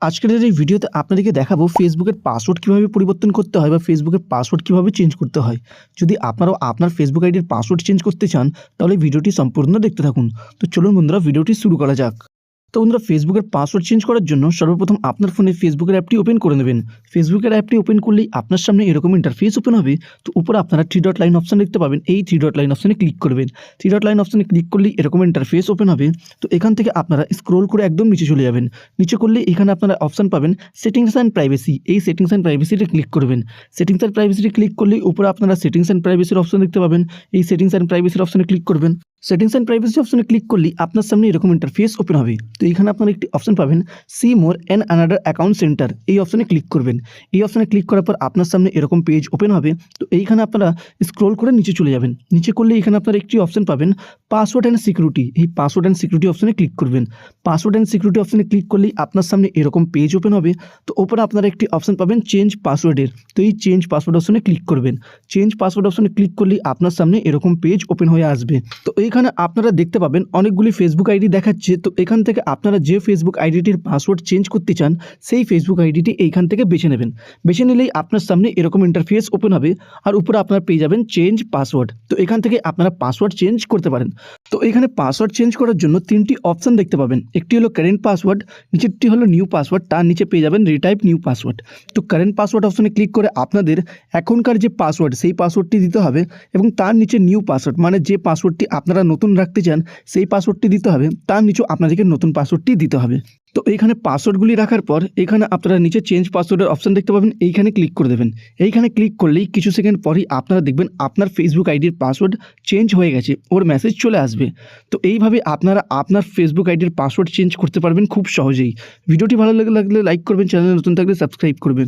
আজকের এই ভিডিওতে আপনাদেরকে দেখাবো ফেসবুকের পাসওয়ার্ড কীভাবে পরিবর্তন করতে হয় বা ফেসবুকের পাসওয়ার্ড কীভাবে চেঞ্জ করতে হয়। যদি আপনারাও আপনার ফেসবুক আইডির পাসওয়ার্ড চেঞ্জ করতে চান তাহলে ভিডিওটি সম্পূর্ণ দেখতে থাকুন। তো চলুন বন্ধুরা ভিডিওটি শুরু করা যাক। তো বন্ধুরা ফেসবুকের পাসওয়ার্ড চেঞ্জ করার জন্য সর্বপ্রথম আপনার ফোনে ফেসবুকের অ্যাপটি ওপেন করে নেবেন। ফেসবুকের অ্যাপটি ওপেন করলেই আপনার সামনে এরকম ইন্টারফেস ওপেন হবে। তো উপরে আপনারা 3 ডট লাইন অপশন দেখতে পাবেন, এই 3 ডট লাইন অপশনে ক্লিক করবেন। 3 ডট লাইন অপশনে ক্লিক করলেই এরকম ইন্টারফেস ওপেন হবে। তো এখান থেকে আপনারা স্ক্রোল করে একদম নিচে চলে যাবেন। নিচে করলে এখানে আপনারা অপশন পাবেন সেটিংস অ্যান্ড প্রাইভেসি, এই সেটিংস অ্যান্ড প্রাইভেসিতে ক্লিক করবেন। সেটিংস অ্যান্ড প্রাইভেসিতে ক্লিক করলেই উপরে আপনারা সেটিংস অ্যান্ড প্রাইভেসির অপশন দেখতে পাবেন, এই সেটিংস অ্যান্ড প্রাইভেসির অপশনে ক্লিক করবেন। সেটিংস অ্যান্ড প্রাইভেসি অপশনে ক্লিক করলেই আপনার সামনে এরকম ইন্টারফেস ওপেন হবে। তো এখানে আপনারা একটি অপশন পাবেন see more and another account centre, এই অপশনে ক্লিক করবেন। এই অপশনে ক্লিক করার পর আপনার সামনে এরকম পেজ ওপেন হবে। তো এইখানে আপনারা স্ক্রোল করে নিচে চলে যাবেন। নিচে করলে এখানে আপনারা একটি অপশন পাবেন পাসওয়ার্ড অ্যান্ড সিকিউরিটি, এই পাসওয়ার্ড অ্যান্ড সিকিউরিটি অপশনে ক্লিক করবেন। পাসওয়ার্ড অ্যান্ড সিকিউরিটি অপশনে ক্লিক করলেই আপনার সামনে এরকম পেজ ওপেন হবে। তো ওপরে আপনারা একটি অপশন পাবেন চেঞ্জ পাসওয়ার্ডের, তো এই চেঞ্জ পাসওয়ার্ড অপশনে ক্লিক করবেন। চেঞ্জ পাসওয়ার্ড অপশনে ক্লিক করলেই আপনার সামনে এরকম পেজ ওপেন হয়ে আসবে। তো এইখানে আপনারা দেখতে পাবেন অনেকগুলি ফেসবুক আইডি দেখাচ্ছে। তো এখান থেকে আপনারা যে ফেসবুক আইডিটির পাসওয়ার্ড চেঞ্জ করতে চান সেই ফেসবুক আইডিটি এইখান থেকে বেছে নেবেন। বেছে নিলেই আপনার সামনে এরকম ইন্টারফেস ওপেন হবে আর উপরে আপনারা পেয়ে যাবেন চেঞ্জ পাসওয়ার্ড। তো এখান থেকে আপনারা পাসওয়ার্ড চেঞ্জ করতে পারেন। তো এখানে পাসওয়ার্ড চেঞ্জ করার জন্য 3টি অপশন দেখতে পাবেন। একটি হলো কারেন্ট পাসওয়ার্ড, নিচেরটি হলো নিউ পাসওয়ার্ড, তার নিচে পেয়ে যাবেন রিটাইপ নিউ পাসওয়ার্ড। তো কারেন্ট পাসওয়ার্ড অপশনে ক্লিক করে আপনাদের এখনকার যে পাসওয়ার্ড সেই পাসওয়ার্ডটি দিতে হবে এবং তার নিচে নিউ পাসওয়ার্ড মানে যে পাসওয়ার্ডটি আপনারা নতুন রাখতে চান সেই পাসওয়ার্ডটি দিতে হবে, তার নিচেও আপনাদেরকে নতুন পাসওয়ার্ডটি দিতে হবে। তো এইখানে পাসওয়ার্ডগুলি রাখার পর এখানে আপনারা নিচে চেঞ্জ পাসওয়ার্ডের অপশন দেখতে পাবেন, এইখানে ক্লিক করে দেবেন। এইখানে ক্লিক করলেই কিছু সেকেন্ড পরই আপনারা দেখবেন আপনার ফেসবুক আইডির পাসওয়ার্ড চেঞ্জ হয়ে গেছে, ওর মেসেজ চলে আসবে। তো এইভাবে আপনারা আপনার ফেসবুক আইডির পাসওয়ার্ড চেঞ্জ করতে পারবেন খুব সহজেই। ভিডিওটি ভালো লাগলে লাইক করবেন, চ্যানেলে নতুন থাকলে সাবস্ক্রাইব করবেন।